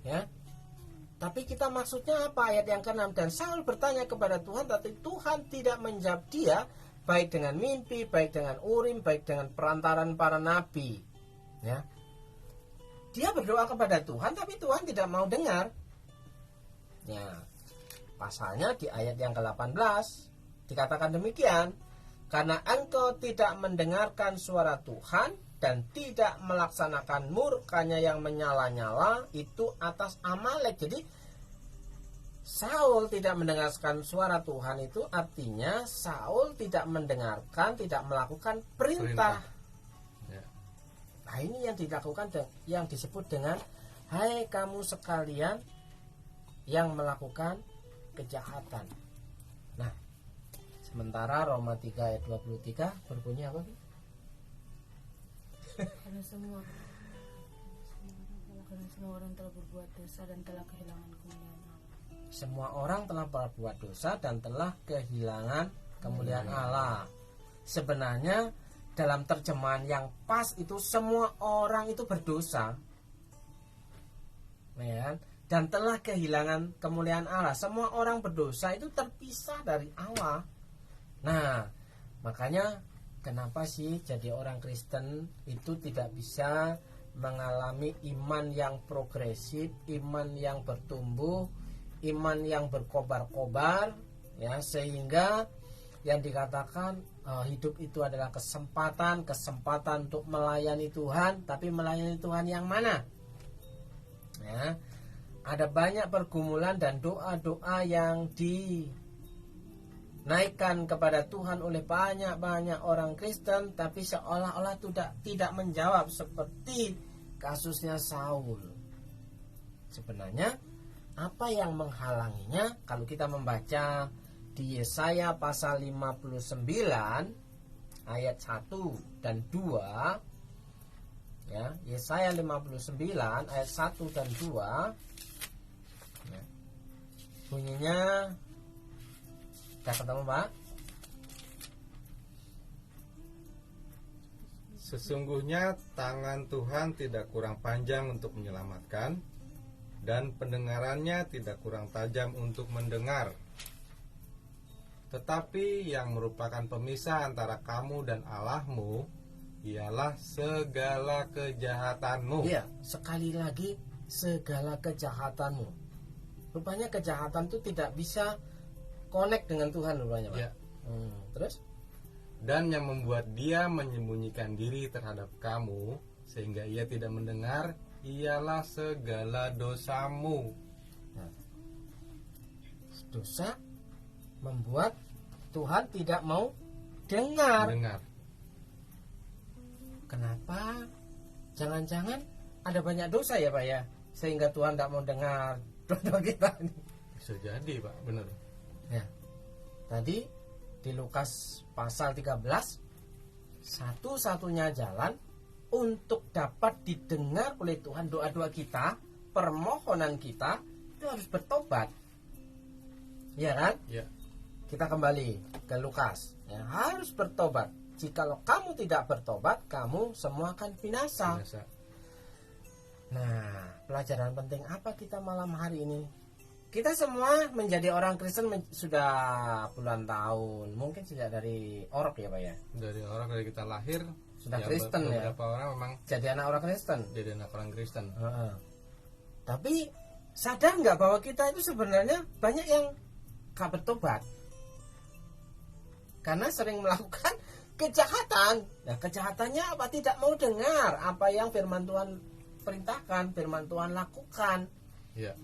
Ya. Tapi kita maksudnya apa? Ayat yang ke-6, dan Saul bertanya kepada Tuhan, tapi Tuhan tidak menjawab dia, baik dengan mimpi, baik dengan urim, baik dengan perantaran para nabi. Ya. Dia berdoa kepada Tuhan, tapi Tuhan tidak mau dengar. Ya. Pasalnya di ayat yang ke-18 dikatakan demikian, karena engkau tidak mendengarkan suara Tuhan dan tidak melaksanakan murkanya yang menyala-nyala itu atas Amalek. Jadi Saul tidak mendengarkan suara Tuhan itu artinya Saul tidak mendengarkan, tidak melakukan perintah. Ya. Nah, ini yang dilakukan, yang disebut dengan hai kamu sekalian yang melakukan kejahatan. Nah, sementara Roma 3 ayat 23 berbunyi apa? Karena semua orang telah berbuat dosa dan telah kehilangan kemuliaan Allah. Semua orang telah berbuat dosa dan telah kehilangan kemuliaan Allah. Sebenarnya dalam terjemahan yang pas itu semua orang itu berdosa. Ya, dan telah kehilangan kemuliaan Allah. Semua orang berdosa itu terpisah dari Allah. Nah, makanya kenapa sih jadi orang Kristen itu tidak bisa mengalami iman yang progresif, iman yang bertumbuh, iman yang berkobar-kobar, ya, sehingga yang dikatakan hidup itu adalah kesempatan untuk melayani Tuhan, tapi melayani Tuhan yang mana? Ya, ada banyak pergumulan dan doa-doa yang dinaikkan kepada Tuhan oleh banyak orang Kristen, tapi seolah-olah tidak menjawab, seperti kasusnya Saul. Sebenarnya apa yang menghalanginya? Kalau kita membaca di Yesaya pasal 59 ayat 1 dan 2, ya, Yesaya 59 ayat 1 dan 2, ya, bunyinya, sudah ketemu Pak? Sesungguhnya tangan Tuhan tidak kurang panjang untuk menyelamatkan, dan pendengarannya tidak kurang tajam untuk mendengar. Tetapi yang merupakan pemisah antara kamu dan Allahmu ialah segala kejahatanmu. Iya, sekali lagi segala kejahatanmu. Rupanya kejahatan itu tidak bisa connect dengan Tuhan rupanya, Pak. Ya. Terus? Dan yang membuat dia menyembunyikan diri terhadap kamu sehingga ia tidak mendengar ialah segala dosamu. Nah, dosa membuat Tuhan tidak mau dengar. Kenapa? Jangan-jangan ada banyak dosa ya Pak ya, sehingga Tuhan tidak mau dengar doa kita ini. Bisa jadi Pak, benar. Ya, tadi di Lukas pasal 13, satu-satunya jalan untuk dapat didengar oleh Tuhan doa-doa kita, permohonan kita, itu harus bertobat. Ya kan? Ya. Kita kembali ke Lukas, ya, harus bertobat. Jikalau kamu tidak bertobat, kamu semua akan binasa. Nah, pelajaran penting apa kita malam hari ini? Kita semua menjadi orang Kristen sudah puluhan tahun, mungkin sejak dari orok ya Pak ya. Dari dari kita lahir sudah ya, Kristen ya. Beberapa orang memang jadi anak orang Kristen. Jadi anak orang Kristen. Tapi sadar nggak bahwa kita itu sebenarnya banyak yang gak bertobat karena sering melakukan kejahatan. Nah, kejahatannya apa? Tidak mau dengar apa yang firman Tuhan perintahkan, firman Tuhan lakukan. Ya.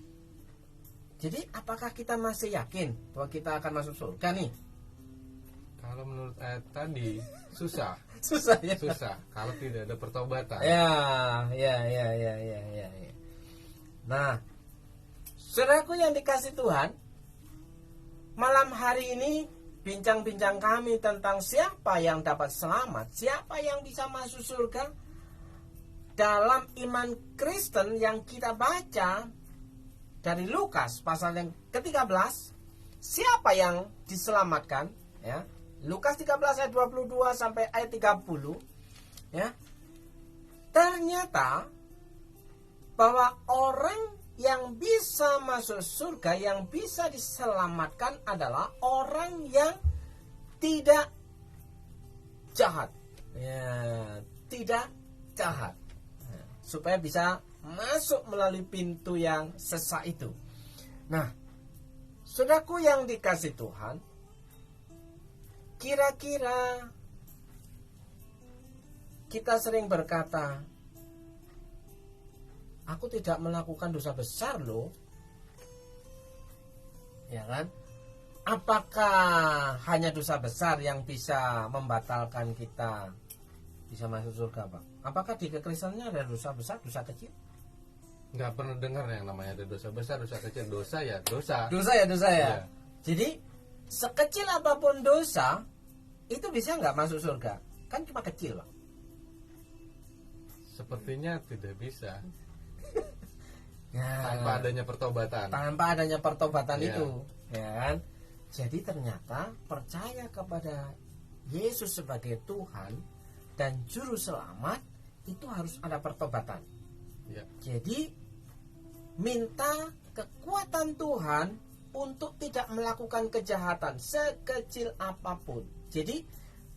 Jadi apakah kita masih yakin bahwa kita akan masuk surga nih? Kalau menurut ayat tadi susah. Susah ya. Susah kalau tidak ada pertobatan. Ya. Nah, saudaraku yang dikasih Tuhan, malam hari ini bincang-bincang kami tentang siapa yang dapat selamat, siapa yang bisa masuk surga. Dalam iman Kristen yang kita baca dari Lukas pasal yang ke-13, siapa yang diselamatkan, ya? Lukas 13 ayat 22 sampai ayat 30, ya. Ternyata bahwa orang yang bisa masuk surga, yang bisa diselamatkan adalah orang yang tidak jahat. Ya, tidak jahat. Nah, supaya bisa masuk melalui pintu yang sesak itu. Nah, saudaraku yang dikasih Tuhan, kira-kira kita sering berkata, aku tidak melakukan dosa besar loh. Ya kan? Apakah hanya dosa besar yang bisa membatalkan kita bisa masuk surga, Pak? Apakah di kekristenannya ada dosa besar, dosa kecil? Nggak pernah dengar yang namanya ada dosa besar, dosa kecil. Dosa ya dosa. Dosa ya. Iya. Jadi sekecil apapun dosa itu bisa nggak masuk surga? Kan cuma kecil, Pak. Sepertinya tidak bisa Ya, tanpa adanya pertobatan. tanpa adanya pertobatan Iya. itu, ya kan? Jadi ternyata percaya kepada Yesus sebagai Tuhan dan juru selamat itu harus ada pertobatan. Ya. Jadi minta kekuatan Tuhan untuk tidak melakukan kejahatan sekecil apapun. Jadi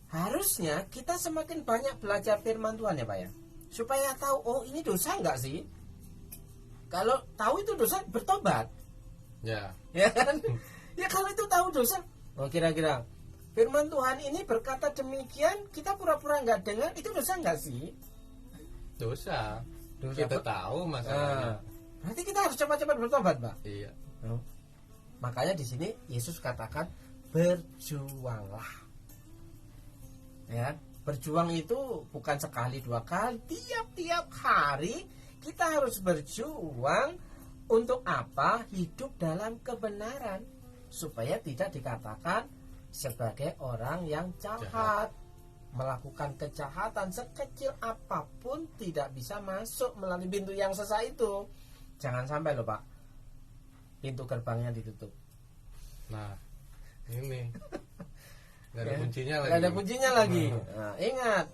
harusnya kita semakin banyak belajar firman Tuhan ya Pak ya, supaya tahu, oh ini dosa enggak sih? Kalau tahu itu dosa, bertobat. Ya. Ya kan? Ya kalau itu tahu dosa, oh kira-kira firman Tuhan ini berkata demikian, kita pura-pura nggak dengar, itu dosa nggak sih? Dosa. Dosa Kita apa? tahu masalahnya. Berarti kita harus cepat-cepat bertobat, Pak. Iya. Oh. Makanya di sini Yesus katakan berjuanglah. Ya, berjuang itu bukan sekali dua kali, tiap-tiap hari kita harus berjuang untuk apa? Hidup dalam kebenaran, supaya tidak dikatakan sebagai orang yang jahat. Melakukan kejahatan sekecil apapun tidak bisa masuk melalui pintu yang sesak itu. Jangan sampai loh Pak, pintu gerbangnya ditutup. Nah, ini nggak ada Ya, kuncinya lagi. nggak ada kuncinya lagi. Nah, ingat,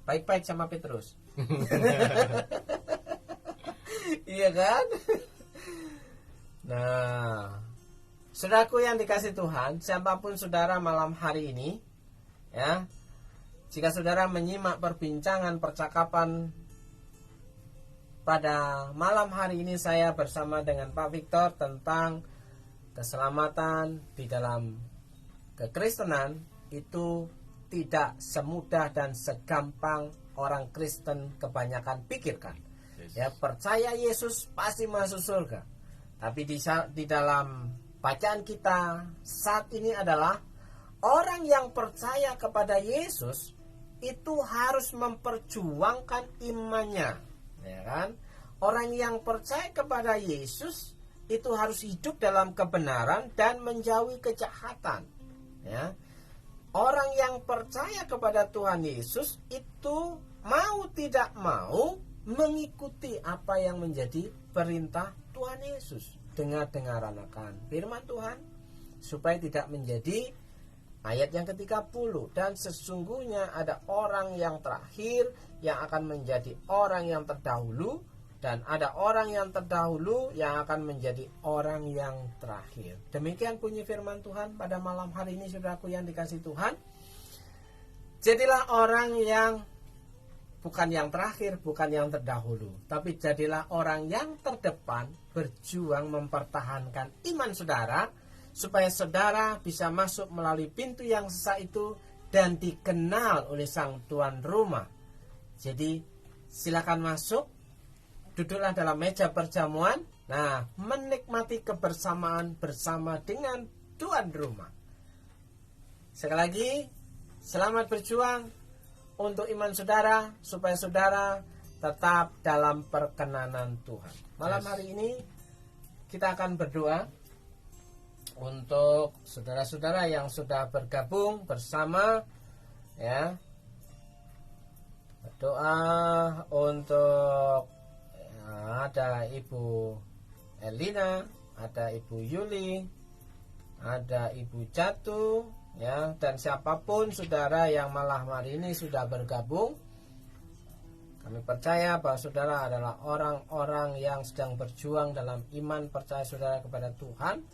baik-baik sama Petrus. Iya kan? Nah, saudaraku yang dikasih Tuhan, siapapun saudara malam hari ini, ya, jika saudara menyimak perbincangan percakapan pada malam hari ini saya bersama dengan Pak Victor tentang keselamatan di dalam kekristenan, itu tidak semudah dan segampang orang Kristen kebanyakan pikirkan. Ya, percaya Yesus pasti masuk surga. Tapi di dalam bacaan kita saat ini adalah orang yang percaya kepada Yesus itu harus memperjuangkan imannya, ya kan? Orang yang percaya kepada Yesus itu harus hidup dalam kebenaran dan menjauhi kejahatan, ya. Orang yang percaya kepada Tuhan Yesus itu mau tidak mau mengikuti apa yang menjadi perintah Tuhan Yesus. Dengar-dengaran akan firman Tuhan supaya tidak menjadi ayat yang ke-30, dan sesungguhnya ada orang yang terakhir yang akan menjadi orang yang terdahulu, dan ada orang yang terdahulu yang akan menjadi orang yang terakhir. Demikian bunyi firman Tuhan pada malam hari ini, saudaraku yang dikasih Tuhan. Jadilah orang yang bukan yang terakhir, bukan yang terdahulu, tapi jadilah orang yang terdepan, berjuang mempertahankan iman saudara, supaya saudara bisa masuk melalui pintu yang sesak itu dan dikenal oleh sang tuan rumah. Jadi silakan masuk, duduklah dalam meja perjamuan, nah, menikmati kebersamaan bersama dengan tuan rumah. Sekali lagi, selamat berjuang untuk iman saudara, supaya saudara tetap dalam perkenanan Tuhan. Malam hari ini kita akan berdoa untuk saudara-saudara yang sudah bergabung bersama, ya. Berdoa untuk, ya, ada Ibu Elina, ada Ibu Yuli, ada Ibu Jatu, ya, dan siapapun saudara yang malam hari ini sudah bergabung, Kami percaya bahwa saudara adalah orang-orang yang sedang berjuang dalam iman percaya saudara kepada Tuhan,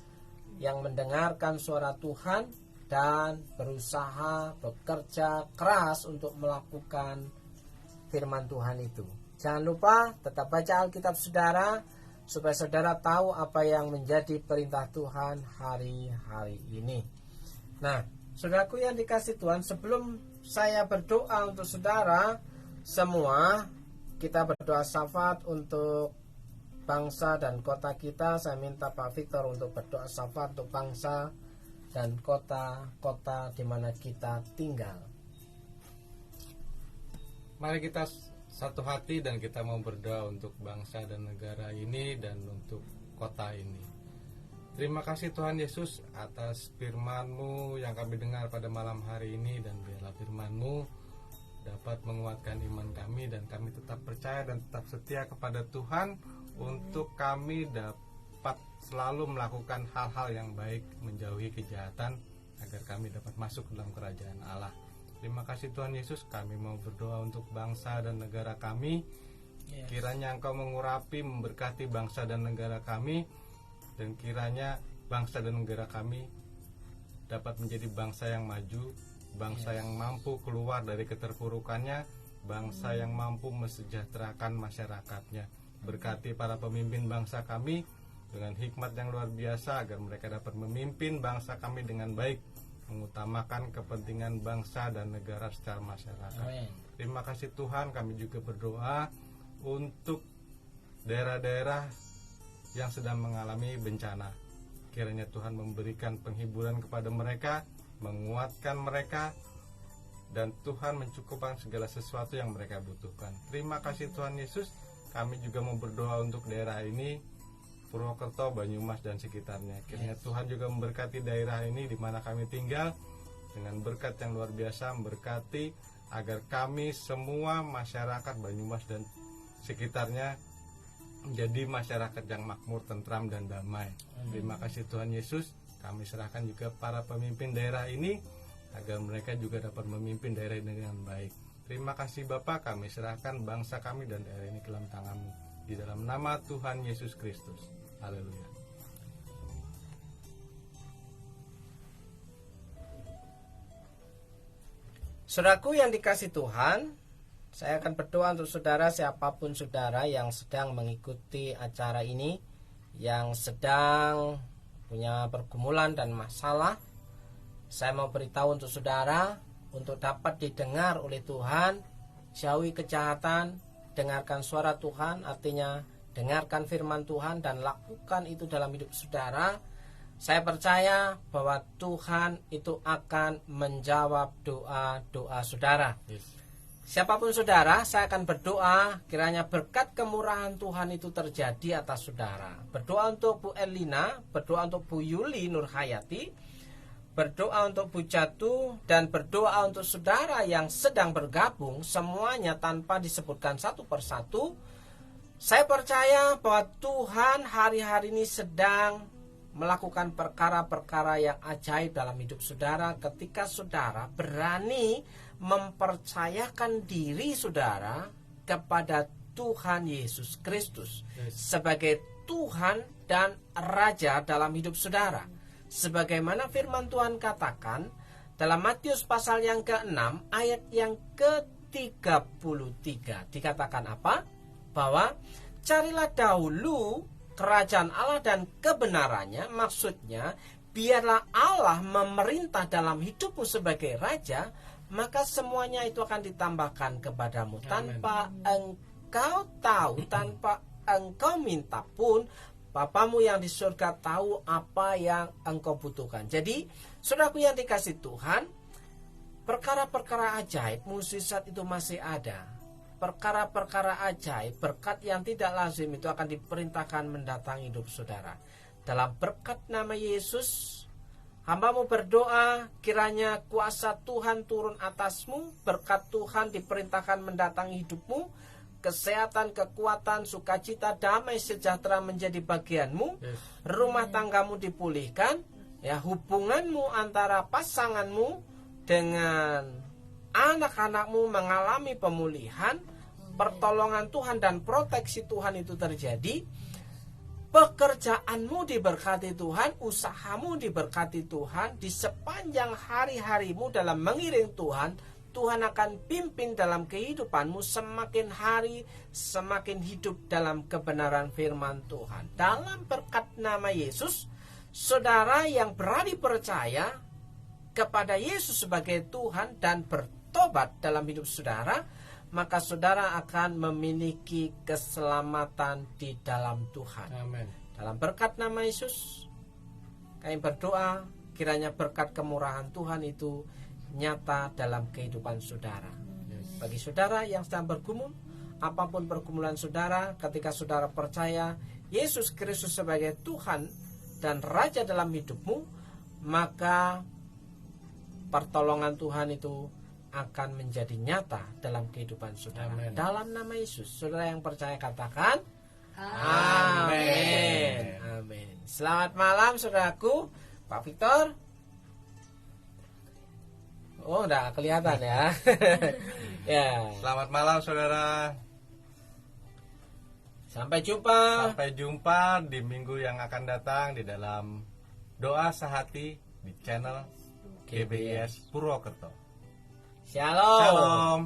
yang mendengarkan suara Tuhan dan berusaha bekerja keras untuk melakukan firman Tuhan itu. Jangan lupa tetap baca Alkitab saudara, supaya saudara tahu apa yang menjadi perintah Tuhan hari-hari ini. Nah, saudaraku yang dikasih Tuhan, sebelum saya berdoa untuk saudara semua, kita berdoa syafaat untuk bangsa dan kota kita. Saya minta Pak Victor untuk berdoa syafaat untuk bangsa dan kota-kota di mana kita tinggal. Mari kita satu hati dan kita mau berdoa untuk bangsa dan negara ini dan untuk kota ini. Terima kasih Tuhan Yesus atas firman-Mu yang kami dengar pada malam hari ini, dan biarlah firman-Mu dapat menguatkan iman kami dan kami tetap percaya dan tetap setia kepada Tuhan untuk kami dapat selalu melakukan hal-hal yang baik, menjauhi kejahatan agar kami dapat masuk dalam kerajaan Allah. Terima kasih Tuhan Yesus, kami mau berdoa untuk bangsa dan negara kami. Kiranya Engkau mengurapi, memberkati bangsa dan negara kami, dan kiranya bangsa dan negara kami dapat menjadi bangsa yang maju, bangsa yang mampu keluar dari keterpurukannya, bangsa yang mampu mesejahterakan masyarakatnya. Berkati para pemimpin bangsa kami dengan hikmat yang luar biasa agar mereka dapat memimpin bangsa kami dengan baik, mengutamakan kepentingan bangsa dan negara secara masyarakat. Amin. Terima kasih Tuhan, kami juga berdoa untuk daerah-daerah yang sedang mengalami bencana. Kiranya Tuhan memberikan penghiburan kepada mereka, menguatkan mereka, dan Tuhan mencukupkan segala sesuatu yang mereka butuhkan. Terima kasih Tuhan Yesus. Kami juga mau berdoa untuk daerah ini, Purwokerto, Banyumas dan sekitarnya. Kiranya Tuhan juga memberkati daerah ini di mana kami tinggal dengan berkat yang luar biasa, memberkati agar kami semua masyarakat Banyumas dan sekitarnya menjadi masyarakat yang makmur, tentram dan damai. Terima kasih Tuhan Yesus. Kami serahkan juga para pemimpin daerah ini agar mereka juga dapat memimpin daerah ini dengan baik. Terima kasih Bapa, kami serahkan bangsa kami dan daerah ini ke dalam tangan-Mu. Di dalam nama Tuhan Yesus Kristus. Haleluya. Saudaraku yang dikasih Tuhan, saya akan berdoa untuk saudara, siapapun saudara yang sedang mengikuti acara ini, yang sedang punya pergumulan dan masalah. Saya mau beritahu untuk saudara, untuk dapat didengar oleh Tuhan, jauhi kejahatan, dengarkan suara Tuhan, artinya dengarkan firman Tuhan dan lakukan itu dalam hidup saudara. Saya percaya bahwa Tuhan itu akan menjawab doa-doa saudara. Siapapun saudara, saya akan berdoa kiranya berkat kemurahan Tuhan itu terjadi atas saudara. Berdoa untuk Bu Elina, berdoa untuk Bu Yuli Nurhayati, berdoa untuk Bu Jatu, dan berdoa untuk saudara yang sedang bergabung, semuanya tanpa disebutkan satu persatu. Saya percaya bahwa Tuhan hari-hari ini sedang melakukan perkara-perkara yang ajaib dalam hidup saudara ketika saudara berani mempercayakan diri saudara kepada Tuhan Yesus Kristus sebagai Tuhan dan Raja dalam hidup saudara. Sebagaimana firman Tuhan katakan dalam Matius pasal yang ke-6 ayat yang ke-33, dikatakan apa? Bahwa carilah dahulu kerajaan Allah dan kebenarannya, maksudnya biarlah Allah memerintah dalam hidupmu sebagai raja, maka semuanya itu akan ditambahkan kepadamu. Tanpa engkau tahu, tanpa engkau minta pun, Bapamu yang di surga tahu apa yang engkau butuhkan. Jadi, saudaraku yang dikasih Tuhan, perkara-perkara ajaib, mukjizat itu masih ada. Perkara-perkara ajaib, berkat yang tidak lazim itu akan diperintahkan mendatangi hidup saudara. Dalam berkat nama Yesus, hamba-Mu berdoa kiranya kuasa Tuhan turun atasmu, berkat Tuhan diperintahkan mendatangi hidupmu, kesehatan, kekuatan, sukacita, damai, sejahtera menjadi bagianmu, rumah tanggamu dipulihkan, ya, hubunganmu antara pasanganmu dengan anak-anakmu mengalami pemulihan, pertolongan Tuhan dan proteksi Tuhan itu terjadi, pekerjaanmu diberkati Tuhan, usahamu diberkati Tuhan, di sepanjang hari-harimu dalam mengiring Tuhan, Tuhan akan pimpin dalam kehidupanmu semakin hari semakin hidup dalam kebenaran firman Tuhan. Dalam berkat nama Yesus, saudara yang berani percaya kepada Yesus sebagai Tuhan dan bertobat dalam hidup saudara, maka saudara akan memiliki keselamatan di dalam Tuhan. Amin. Dalam berkat nama Yesus, kami berdoa kiranya berkat kemurahan Tuhan itu nyata dalam kehidupan saudara. Bagi saudara yang sedang bergumul, apapun pergumulan saudara, ketika saudara percaya Yesus Kristus sebagai Tuhan dan Raja dalam hidupmu, maka pertolongan Tuhan itu akan menjadi nyata dalam kehidupan saudara. Amin. Dalam nama Yesus, saudara yang percaya katakan amin. Amin. Selamat malam saudaraku, Pak Victor. Oh, udah kelihatan ya. Ya. Selamat malam saudara. Sampai jumpa. Sampai jumpa di minggu yang akan datang di dalam doa sehati di channel GBIS Purwokerto. Shalom. Shalom.